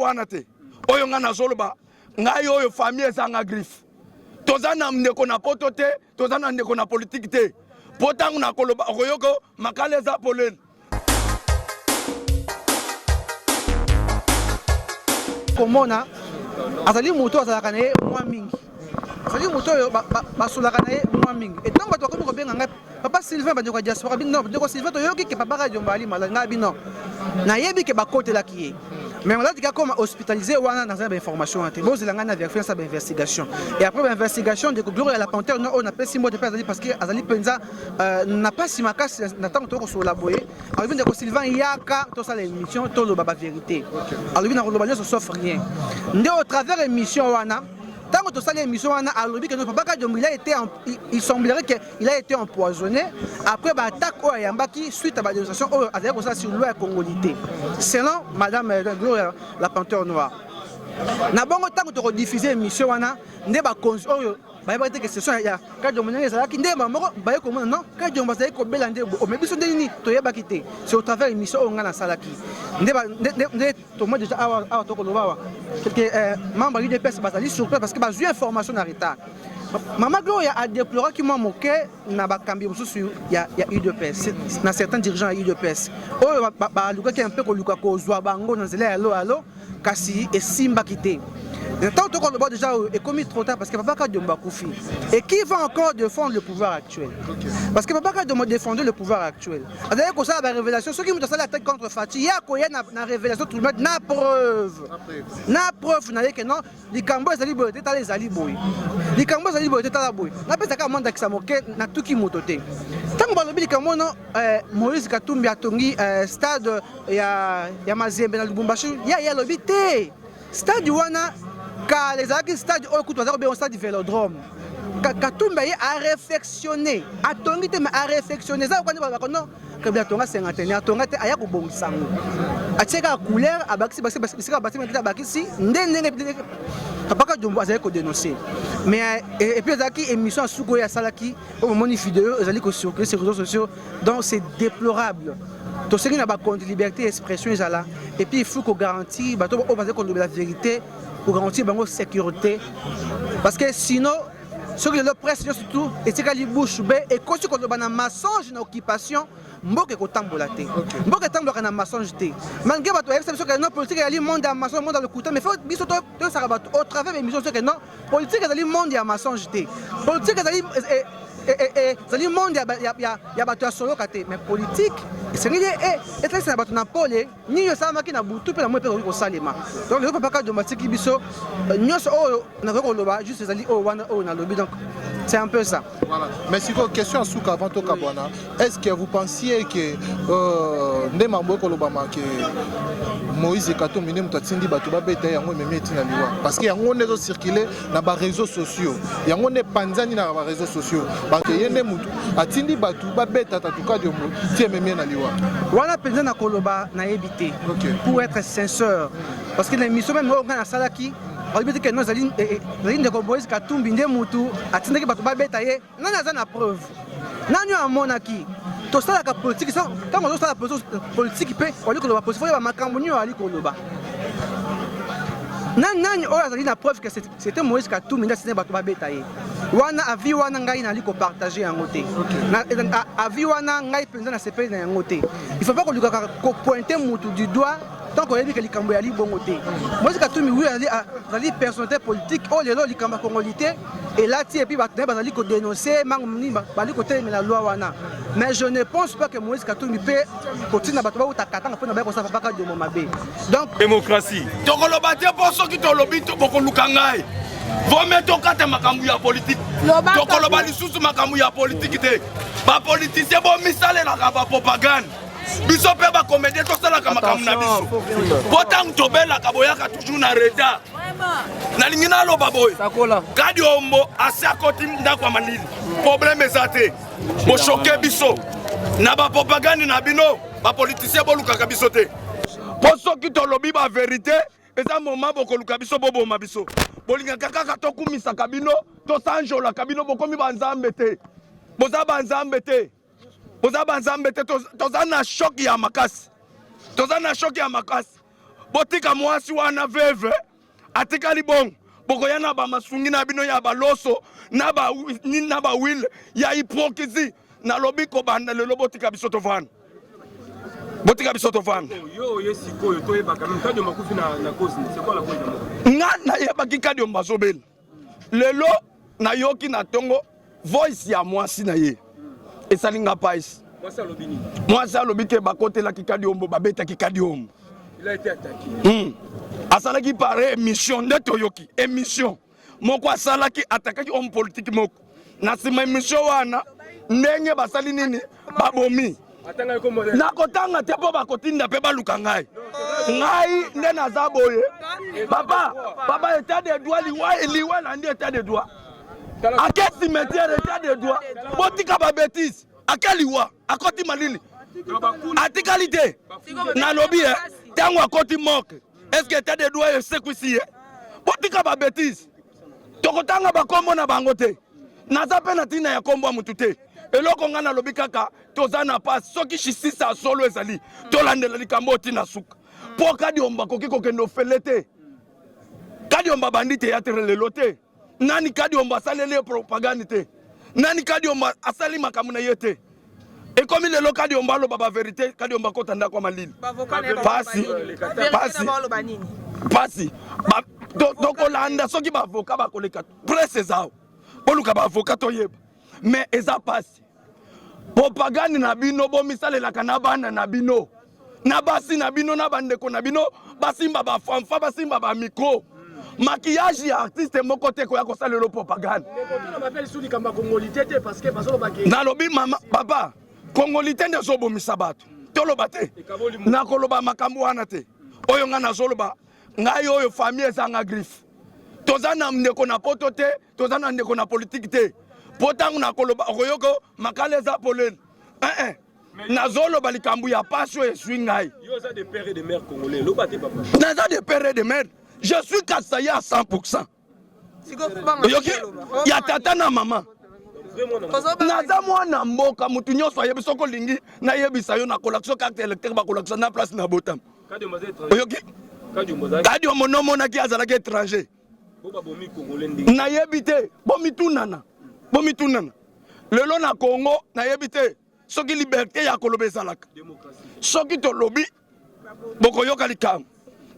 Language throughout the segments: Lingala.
wana te oyo nga nazoloba ngai oyo famille ezanga griffe toza na ndeko na poto te toza na ndeko na politique te potangu na koloba okoyoko makale eza polele komona azali moto azalaka na ye mwa mingi azali moto oyo basolaka na ye mwa mingi etango bato bakomi kobenga ngai papa Sylvain bandeko ya diaspora bino ndeko Sylvain toyoki ke papa Radio Mbali mala ngai bino nayebi ke bakotelaki ye mais on a dit comme hospitalisé ou on a dans information te bon zelanga na vérifier ça investigation et après l'investigation de Gloire à la Panthère on a pas 6 mois de peine parce que azali penza n'a pas si makas n'attend to ko la boye alors bien de Sylvain yaka to ça l'émission to lo baba vérité alors bien na lo sauf rien ndé au travers émission wana tant que ça l'émission wana alors bien que notre papa Kadombi a été il semblerait qu'il a été empoisonné après attaque au Yambaki suite à la dénonciation avec ça sur loi congolité selon madame la Panthère noire na bongo tant que tu rediffuser émission wana ndé ba oyo ba ba que ce soit ya Kadombi ezala ki ndé ba moko ba ko non Kadombi bazali ko belande o mebiso ndeni to yeba kité c'est au travers émission o ngana salaki ndé to moi déjà awa to ko lobawa quelques membres de l'UDPS bazali surpris parce que ba eu information en retard Maman Gloria a déploré qu'il m'a moqué na bakambi mususu ya UDPS na certains dirigeants ya UDPS oyo ba luka ki un peu ko luka ko zwa bango na zela allo kasi et simba kité. Tant qu'on le voit déjà est commis trop tard parce que Papa Kadomba Koufi et qui va encore défendre le pouvoir actuel parce que Papa Kadomba défendait le pouvoir actuel. C'est-à-dire que ça la révélation ceux qui ont fait la tête contre Fati ya koya na révélation tout le monde na preuve na que non les Kambo ezali boy tata les ali boy les Kambo ezali boy tata la boy na pesa ka manda kisa moke na tuki motote tant que le Kambo non Moïse Katumbi atongi stade ya Mazembe na Lubumbashi ya lobité stade wana car les acquis stade au coup de stade du Vélodrome Katumba a réflexionné a tongi te a réflexionné ça quand non que bien tonga 51 tonga te aya ko bongisango a tcheka couleur a bakisi bakisi ndenge papa Kadombo azali ko dénoncer mais et puis zaki émission suko ya salaki au moment vidéo ezali ko circuler sur les réseaux sociaux donc c'est déplorable tout ce qui n'a pas contre liberté d'expression là et puis il faut qu'on garantit bato on va dire qu'on la vérité pour garantir la sécurité parce que sinon ce que le presse surtout et c'est qu'à bouche et quand tu as un mensonge une occupation mboke ko tambola te mboke tambola na mensonge te malgré bato exception que non politique ali monde à mensonge monde dans le couteau mais faut biso to ça va au travers émission que non politique ali monde à mensonge te politique ali zali monde ya bato ya solo kate mais politique c'est rien et très ça bato na pole ni yo ça maki na butu pe na mo pe ko salema donc le papa Kadomba tiki biso nyos o na ko loba juste zali o wana o na lobi donc c'est un peu ça. Voilà. Mais si une question à Souka avant Tokabwana, est-ce que vous pensiez que Ndemambo Kolobama que Moïse Katumbi Mtatindi Batuba Beta yango memi etina liwa parce que yango nezo circuler na ba réseaux sociaux. Yango ne panzani na ba réseaux sociaux. Parce que yende mutu atindi Batuba Beta tatuka de mo tie memi na liwa. Wana penza na koloba na ebité. Pour être sincère parce que l'émission même on a salaki on dit que nous allons de Moïse Katumbi nde mutu atindaki bato babeta ye nani aza na preuve nani amonaki tosalaka politique ntango ozosala politique mpe wali koloba politique foyeba makambo nio ali koloba nani oyo azali na preuve que c'était Moïse Katumbi nde atindaki bato babeta ye wana avi wana ngai nali kopartage yango te avi wana ngai mpenza na sepeli na yango te il faut pas kolukaka kopointe mutu du doigt tant qu'on a dit que les Cambodgiens sont bons côté. Moi, c'est que oui, les personnalités politiques, oh les lois, les Cambodgiens, et là, et puis, ils ont dénoncé, la loi. Mais je ne pense pas que Moïse Katumbi peut continuer à battre donc, démocratie. Donc, on va dire pour ceux qui ont lobby, pour Lukangai. Vous mettez au cas de ma politique. Donc, on va dire sous ma politique. Les politiciens vont misaler la propagande. Biso pe ba comédien to sala kama kamuna biso potang tobela kaboyaka toujours na retard na lingina lo baboy kadi ombo asa koti ndakwa manili problème ezate bo choquer biso na ba propagande na bino ba politicien bo luka biso te poso ki to lobi ba vérité eza moment boko luka biso bobo mabiso bolinga kaka to kumisa kabino to sanjola kabino bokomi banzambe te boza banzambe te toza na choc ya makasi botika mwasi wana veve atikali bongo bokoya na bamasungi na bino ya baloso na ba will ya hypocrisie na lobi ko banda lelo botika biso tovana botika biso tovana yo yesiko yo toyeba quand même Kadi Omba kufi na cause c'est quoi la cause nga na yeba ki Kadi Omba zobel lelo na yoki na tongo voice ya mwasi na ye esalinga pais mwasi alobi ke bakotela ki Kadi Omba babeta ki Kadi Omba. Il a été attaqué. Asalaki pare émission de Toyoki émission moko asalaki attaquaki homme politique moko na sima émission wana ndenge basali nini babomi na kotanga te po bakotinda pe baluka ngai nde naza boye papa état de droit liwa na ndi état de droit ake cimetière état de droit botika ba bêtise akaliwa akoti malili atikali te na lobi tango akoti moke. Est-ce que état de droit est sécurisé? Botika ba bêtise. Tokotanga ba kombo na bango te. Naza pe na tina ya kombo mutu te. Eloko nga na lobi kaka tozana pas soki shisisa solo ezali. Tolandela likambo tina suka. Po Kadi Omba koki kokendo felete. Kadi Omba bandite ya lelo te. Nani Kadi Omba salele propagande te. Nani Kadi Omba asali makamuna yete. Et comme il est le Kadi Omba lo baba vérité, Kadi Omba kotanda kwa malili. Pasi. Donc Olanda soki ba avocat ba koleka presse zao. Boluka ba avocat toyeba. Mais eza pasi. Propagande na bino bo misalela kana bana na bino. Na basi na bino na bandeko na bino basimba ba famfa basimba ba micro. Maquillage ya artiste moko te ko ya ko salelo propagande. On m'appelle sous likamba congolité parce que baso ba ke. Na lobi mama papa Congolité ne zo bomisa bato. Toloba te. Na koloba makambo wana te. Oyo nga na zoloba ngai oyo famille ezanga griffe. Tozana ndeko na poto te, tozana ndeko na politique te. Potangu na koloba okoyoko makale za polele. Na zoloba likambu ya passion esui ngai. Yo za de père et de mère congolais, loba te papa. Na za de père et de mère. Je suis Kasaye à 100%. Yoki ya tata na maman. Naza mwana mboka mutu nyonso ayebi soko lingi na yebisa yo na kolakso carte électeur ba kolakso na place na botam. Oyoki Kadi Omba no mona ki azalaki étranger. Na yebite bomi tunana. Lelo na Congo na yebite soki liberté ya koloba ezalaka. Soki to lobi boko yoka likambo.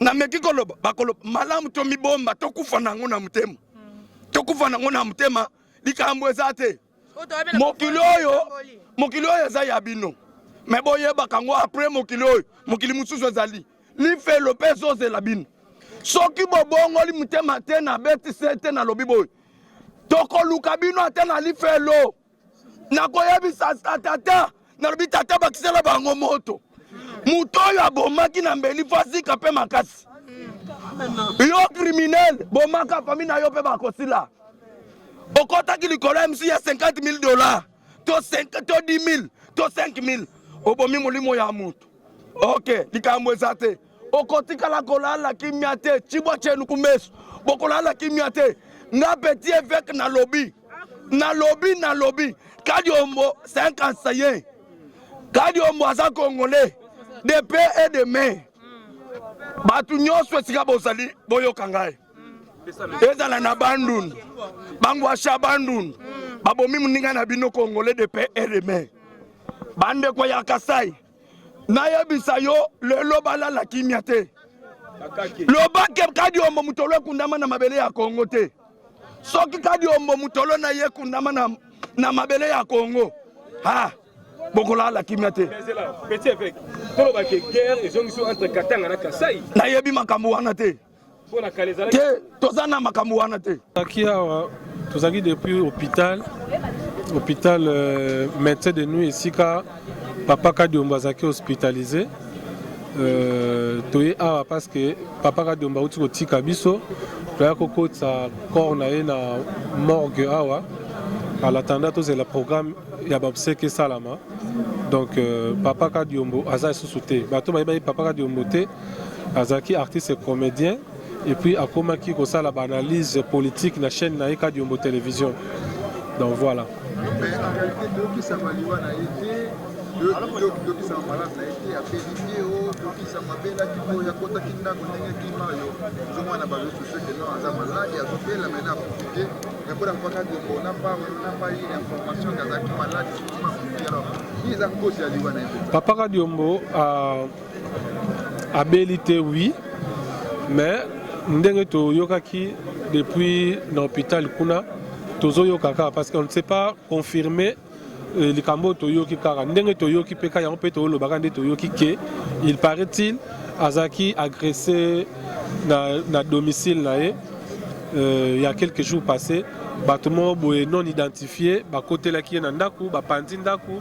Na meki koloba bakoloba malamu to mibomba to kufa nango na mutema. To kufa nango na mutema. Likambo ezate mokili oyo eza ya bino me boyeba kango après mokili mususu ezali lifelo mpe ezozela bino soki bobongoli mutema te na beti se te na lobi boyo tokoluka bino ate na lifelo nakoyebisa tata na lobi tata bakisela bango moto mutu oyo abomaki na mbeli fasika mpe makasi yo criminel bomaka fami na yo mpe bakosila okotaki likolo MC ya $50,000 to 10,000 to 5,000 obomi molimo ya mutu ok likambo ezate okotikala kolala kimia te chibwa chenu kumeso bokolala kimia te nga petit évêque na lobi Kadi Omba 5 anciens Kadi Omba aza congolais de paix et de main batu nyonso esika bozali boyoka ngai ezala na bandun bangwasha bandun babomi muninga na bino congolais de paix et de main bande ko ya Kasai na yebisa yo lelo balala kimia te loba ke Kadi Omba mutolo ekundama na mabele ya Congo te soki Kadi Omba mutolo na ye kundama na mabele ya Congo ha bokolala kimia te petit avec toloba ke guerre ezongiso entre Katanga na Kasai na yebi makambo wana te te tozana makambo wana te tozaki depuis hôpital médecin de nuit ici ka papa Kadi Omba azaki hospitalisé toye awa parce que papa Kadi Omba uti kotika biso toya kokotisa corps na ye na morgue awa à l'attendant tozela programme ya babseke salama donc papa Kadi Omba aza lisusu te bato bayebi papa Kadi Omba te azaki artiste et comédien et puis akomaki kosala ba analyse politique na chaîne na Kadi Omba télévision donc voilà azokisa mabela kiko ya kota kinda ndenge kima yo zomwana ba yo sose que non aza malade azobela maintenant profiter mais pour mpaka Diombo na pas eu l'information qu'azaki malade ma profiter alors il a cause ya liwa na Papa Diombo a belité oui mais ndenge to yokaki depuis l'hôpital kuna tozo yokaka parce qu'on ne sait pas confirmer les cambo toyoki kara ndenge toyoki peka ya mpe to lo bakande toyoki ke il paraît-il azaki agressé na domicile na il y a quelques jours passés bâtiment non identifié ba côté la qui na ndaku ba pandi ndaku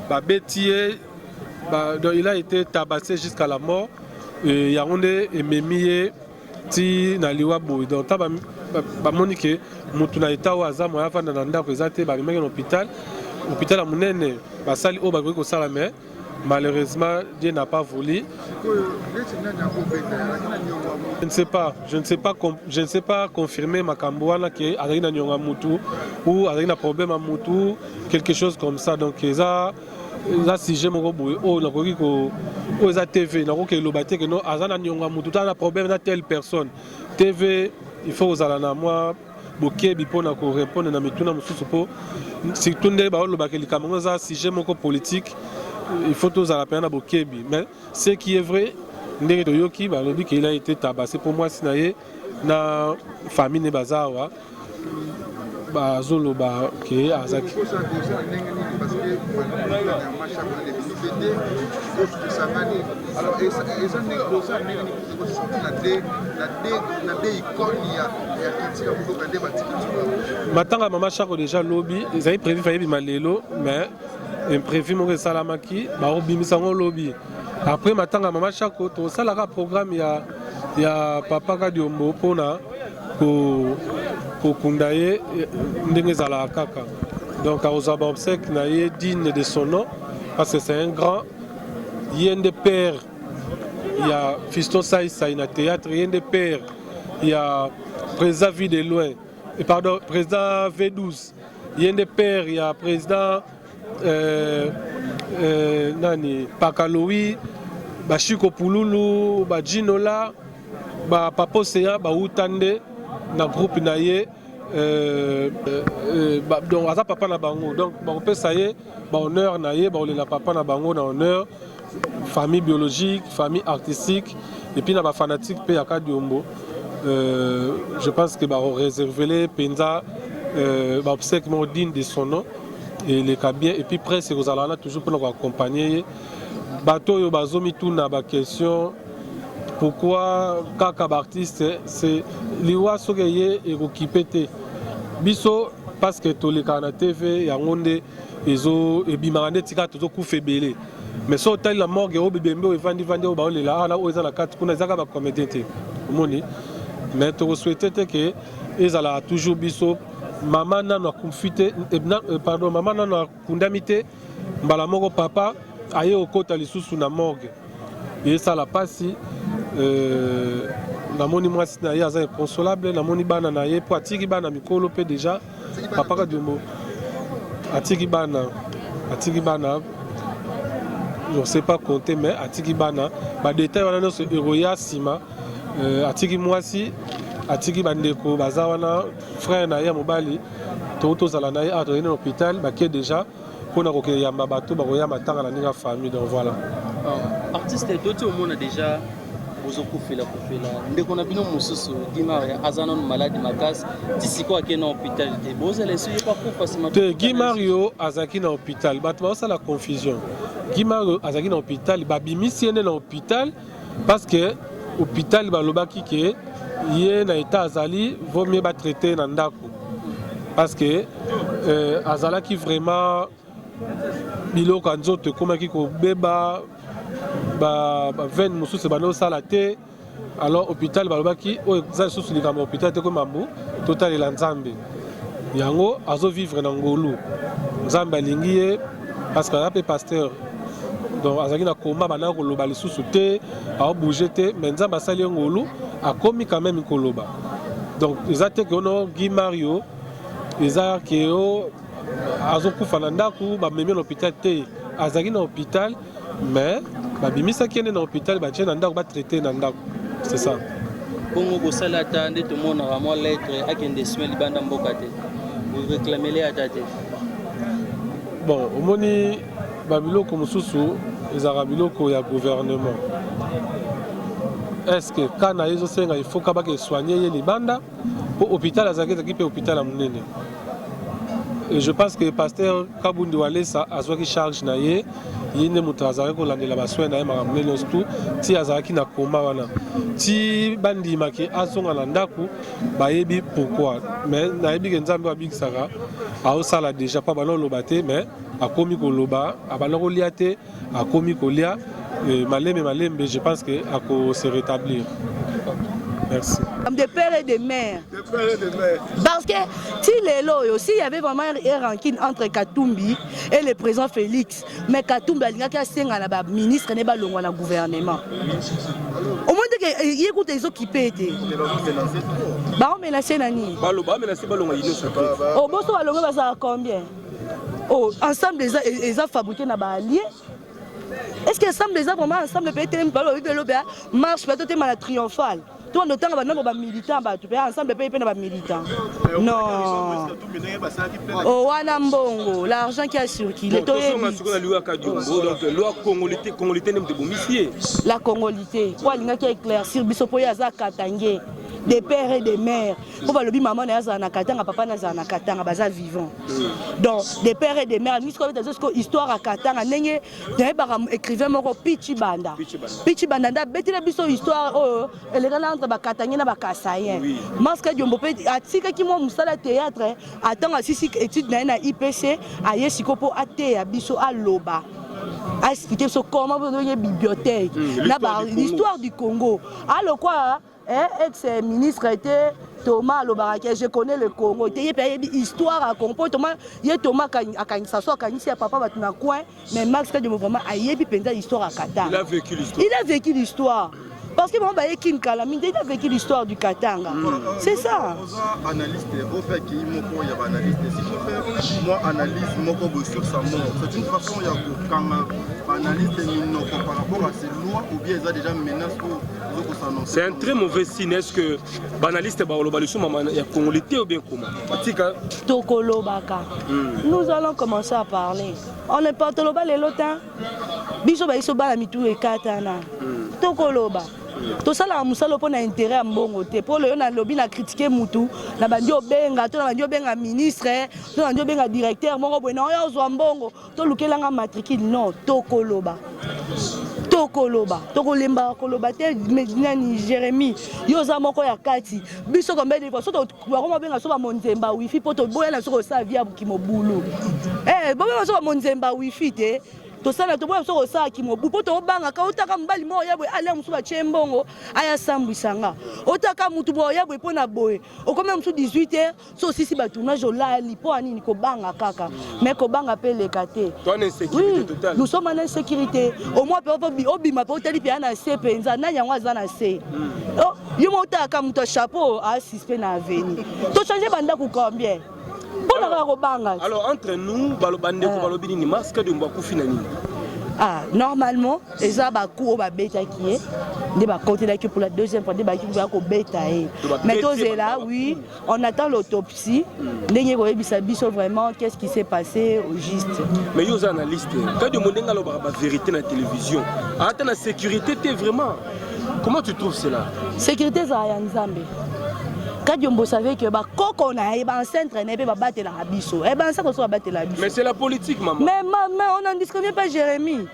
ba betie donc il a été tabassé jusqu'à la mort ya onde ememiye ti na liwa boy donc ta ba monike mutu na eta wa za moya vanda na ndako ezate ba memeke na hôpital à Mounene, basali au bagwe ko sala mais malheureusement Dieu n'a pas voulu. Je ne sais pas confirmer Makambouana que Adrina Nyonga Moutou ou Adrina problème à Moutou, quelque chose comme ça. Donc ça si j'ai mon boy oh na koki ko o za TV na ko ke lobate que non Azana Nyonga Moutou ta na problème na telle personne. TV il faut aux alana moi bokebi pona ko répondre na mituna mususu po surtout ndé ba lo bakeli kamongo za sujet moko politique il faut tous à la peine bokebi mais ce qui est vrai ndé to yoki ba lobi qu'il a été tabassé pour moi sinaye na famille ne bazawa ba zolo ba ke azaki alors matanga mama chako déjà lobby ils avaient prévu faire malelo mais imprévu mon salamaki ba obimisa ngo lobby après matanga mama chako to salaka programme ya papa Diombo pona ko kundaye ndenge zala kaka donc aux obsèques na ye digne de son nom parce que c'est un grand il y a un des pères il y a Fiston Saïsa na théâtre il y a un des pères il y a président Vie de loin et pardon président V12 il y a un des pères il y a président nani Pakaloui Bashiko Pululu Bajinola ba Papo Seya ba Utande na groupe na ye donc aza papa na bango donc ba opesa ye ba honneur na ye ba olela papa na bango na honneur famille biologique famille artistique et puis na ba fanatique pe ya Diombo je pense que ba réserver les penza ba obsèque digne de son nom et les cabien et puis presse aux alana toujours pour nous accompagner bato yo bazomi tout na ba question pourquoi kaka artiste c'est liwa sokeye et okipete biso parce que toleka na TV ya ngonde ezo ebimanga tika tozo kufebele mais so tali la morgue o bebembe evandi o baolela ala o ezala kati kuna ezaka ba comédien te omoni mais to souhaiter que ezala toujours biso mama nano akumfite pardon mama nano akundamite mbala moko papa aye okota lisusu na morgue et ça la passe namoni mwasi na ye aza inconsolable namoni bana na ye po atiki bana mikolo pe déjà papa Diombo atiki bana je ne sais pas compter mais atiki bana ba détail wana no eroya sima atiki mwasi atiki bandeko baza wana frère na ye mobali to zala na ye a to na hôpital ba ke déjà pona ko ke yamba bato ba ko yamba tanga na ninga famille donc voilà artiste tout le monde a déjà kufela ndeko na bino mususu Guimard azana malade makasi tisiko ake na hôpital te bozela essayer pas kufa sima te Guimard yo azaki na hôpital bato ba la confusion Guimard azaki na hôpital babimisi ene na hôpital parce que hôpital balobaki ke ye na état azali vaut mieux ba traiter na ndako parce que azalaki vraiment biloko nzoto komaki ko beba ba veine mususu bano sala te alors hôpital balobaki o za susu likambo hôpital te ko mambu total la nzambe yango azo vivre na ngolu nzambe alingi ye parce que ape pasteur donc azaki na koma bana ko loba lisusu te a bouger te mais nzambe asali ngolu akomi quand même koloba donc ezate que ono Guimard yo eza ke o azo kufa na ndaku ba memi na hôpital te azaki na hôpital mais babimisa kende na hôpital batie na ndako batraité na ndako, c'est ça. Bongo kosala ta nde tomonaka mwa lettre akende soin libanda mboka te réclamele ata te. Bon omoni babiloko mosusu ezalaka biloko ya gouvernement. Est-ce que quand na ezosenga il faut kabake soigner ye libanda po hôpital azalaki mpe hôpital ya monene. Et je pense que pasteur Kabundi Walesa azwaki charge na ye yinde moto azalaki kolandela basoin na ye makambo nyonso tu ti azalaki na koma wana ti bandimaki azonga na ndako bayebi pourquoi. Mais nayebi ke nzambe abikisaka aosala déjà pa baloloba te mais akomi koloba abana kolia te akomi kolia malembe je pense que ako se rétablir. Merci. De père et de mère. Parce que si il y avait vraiment une rancune entre Katumbi et le président Félix, mais Katumbi a dit qu'il y a un ministre qui n'est pas le gouvernement. Au moins, il y a des occupés. Bah, on menacé Nani. Oh, bon, ça va combien? Oh, ensemble, ils ont fabriqué un allié. Est-ce qu'ensemble, les gens vraiment ensemble, peut-être marche, peut-être mal triomphale. Tout le temps, on a des militants, ensemble, on a des militants. Non. Oh, Wanambongo, l'argent qui a circulé. La congolité, qui a éclairci, Bisopoya Katangé. Des pères et des mères. Pour le maman n'a pas Katanga, papa n'a pas Katanga, baza vivant. Donc des pères et des mères, nous sommes dans histoire à Katanga, n'ayez écrivain moro Pichi Banda. Pichi Banda, bêtez biso histoire oh, elle est là entre Katanga na Bakasayen. Masque Diombo pe atika ki mo musala théâtre, attend assisi étude na IPC, aye sikopo ate ya biso a loba. A expliquer comment vous avez une bibliothèque. L'histoire du Congo. Alors quoi? Ex-ministre était Thomas Lobarake, je connais le Congo. Il y a une histoire à Congo. Il y a Thomas qui s'assoit, qui a papa dans le coin, mais Max a une histoire à Katanga. Il a vécu l'histoire. Il a vécu l'histoire. Parce que il a vécu l'histoire du Katanga. C'est ça. Analyste, moi, analyse sur sa mort. C'est une façon quand analyste par rapport à ces lois ou bien ils ont déjà menace pour c'est un très mauvais signe. Est-ce que banaliste il y a congolité ou bien comment? Tokolobaka. Nous allons commencer à parler. On n'est pas Toloba les lotins. Bisoba isoba la mitou et katana. Tokoloba. Tout ça là, musalo pour intérêt à mbongo te. Pour le on lobby na critiquer mutu. Na bandio benga, to na bandio benga ministre, to na bandio benga directeur. Mongo bueno yo zo mbongo. To lukela nga matricule non. Tokoloba. Tokoloba. Tokolemba koloba te ni Jérémie. Yo za moko ya kati. Biso kombe de fois. Soto ko benga so ba monzemba wifi poto boya na so sa via kimobulu. Bo benga so ba monzemba wifi te. To sana to boya so sa kimobu poto banga ka utaka mbali mo yabwe ale musu ba chembongo aya sambwisanga. Otaka mutu bo yabwe pona boye. Okome musu 18h so sisi ba tournage la lipo ani ko banga kaka. Mais ko banga pe le kate. Toi une insécurité totale. Nous sommes en insécurité. Au moins obima po tali pe na C penza na yango za na C. Oh, yo motaka mutu chapeau a suspend na aveni. To changer banda ku combien? Alors entre nous, ni masque de Mbakou nani. Ah, normalement, les abakou au bêta qui est, des côté là pour la deuxième fois, des qui va bêta. Mais tous là, oui, on attend l'autopsie. Vraiment, qu'est-ce qui s'est passé au juste. Mais les analystes, quand vous demandez la vérité dans la télévision, attends la sécurité, vraiment. Comment tu trouves cela? Sécurité, c'est rien Nzambe. Quand on savait que Koko na centre n'est pas battre la biso. Mais c'est la politique, maman. Mais on n'en discrimine pas Jérémie.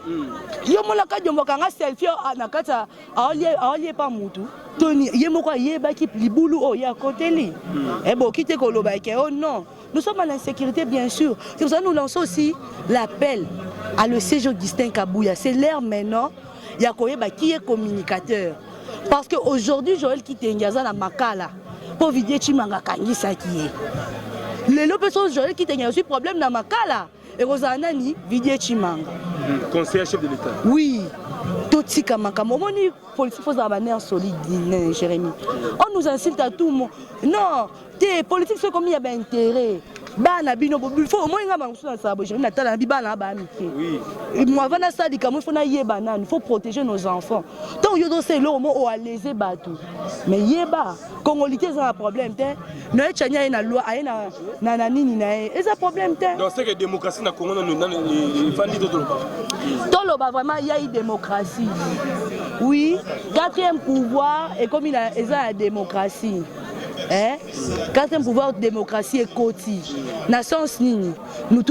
Yo mola ka jombo kanga selfie na kata aolié pas mutu. Tony yemoko yeba ki libulu o ya côté li. Et bon quitter koloba ke oh non. Nous sommes en insécurité bien sûr. C'est pour ça que nous lançons aussi l'appel à le séjour Augustin Kabouya. C'est l'heure maintenant. Il y a qui est communicateur. Parce qu'aujourd'hui Joël qui t'engaza na makala. Pour vider Chimanga Kangisa qui est. Les personnes Joël qui t'engaza aussi problème na makala. Et Rosanani vider Chimanga. Conseiller chef de l'État. Oui. Tout ce qui est politique, il faut avoir solide, Jérémy. On nous insulte à tout le monde. Non, les politiques, c'est comme il y a intérêt. bana bino il faut au moins nga mangusuna sabo je na tala bibana ba mike oui moi vana sadika mo fona yeba nani faut protéger nos enfants tant yo do c'est le moment o alésé bato mais yeba congolité c'est un problème té no etchanya na loi ayena na nini na et ça problème té donc c'est que démocratie na Congo il fandi to loba vraiment il y a une démocratie oui quatrième pouvoir et comme il a la démocratie. Quatrième pouvoir de démocratie et côté. Nation nini. Nous